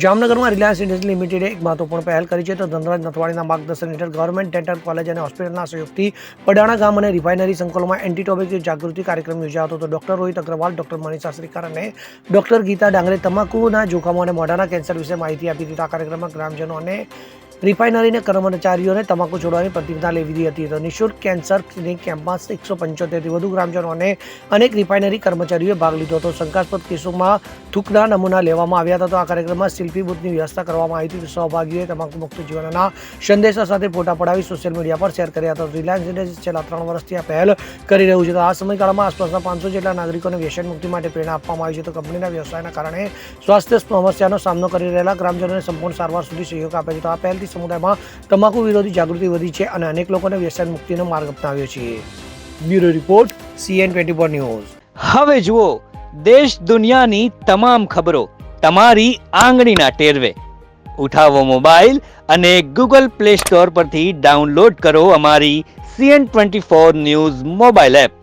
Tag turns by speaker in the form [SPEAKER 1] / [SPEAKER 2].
[SPEAKER 1] જામનગરમાં Reliance industry લિમિટેડે એક મહત્વપૂર્ણ પહેલ કરી છે. તો ધનરાજ નથવાણીના માર્ગદર્શન હેઠળ ગવર્મેન્ટ ડેન્ટલ કોલેજ અને હોસ્પિટલના સહયોગથી પડાણા ગામ અને રિફાઇનરી સંકુલમાં એન્ટી ટોબેકો જાગૃતિ કાર્યક્રમ યોજાયો હતો. તો ડોક્ટર રોહિત અગ્રવાલ, ડોક્ટર મનીષા શ્રીકર અને ડોક્ટર ગીતા ડાંગરે તમાકુના જોખમો અને મોઢાના કેન્સર વિશે માહિતી આપી હતી. આ કાર્યક્રમમાં ગ્રામજનો અને રિફાઇનરીના કર્મચારીઓને તમાકુ છોડવાની પ્રતિજ્ઞા લેવી હતી. તો નિઃશુલ્ક કેન્સર ક્લિનિક કેમ્પમાં 175થી વધુ ગ્રામજનો અને અનેક રિફાઇનરી કર્મચારીઓએ ભાગ લીધો હતો. શંકાસ્પદ કેસોમાં થૂકના નમૂના લેવામાં આવ્યા હતા. તો આ કાર્યક્રમમાં સેલ્ફી બૂથની વ્યવસ્થા કરવામાં આવી હતી. સહભાગીઓએ તમાકુ મુક્ત જીવનના સંદેશા સાથે ફોટા પડાવી સોશિયલ મીડિયા પર શેર કર્યા હતા. રિલાયન્સ ઇન્ડસ્ટ્રીઝ છેલ્લા 3 વર્ષથી આ પહેલ કરી રહ્યું છે. તો આ સમયગાળામાં આસપાસના 500 જેટલા નાગરિકોને વ્યસન મુક્તિ માટે પ્રેરણા આપવામાં આવી છે. તો કંપનીના વ્યવસાયના કારણે સ્વાસ્થ્ય સમસ્યાનો સામનો કરી રહેલા ગ્રામજનોને સંપૂર્ણ સારવાર સુધી સહયોગ આપે છે. તો આ પહેલથી સમુદાયમાં તમાકુ વિરોધી જાગૃતિ વધી છે અને અનેક લોકોને વ્યસન મુક્તિનો માર્ગ અપનાવ્યો છે. Bureau report CN24 news.
[SPEAKER 2] હવે જુઓ દેશ દુનિયાની તમામ ખબરો તમારી આંગળીના ટેરવે. ઉઠાવો મોબાઈલ અને Google Play Store પરથી ડાઉનલોડ કરો અમારી CN24 ન્યૂઝ મોબાઈલ એપ.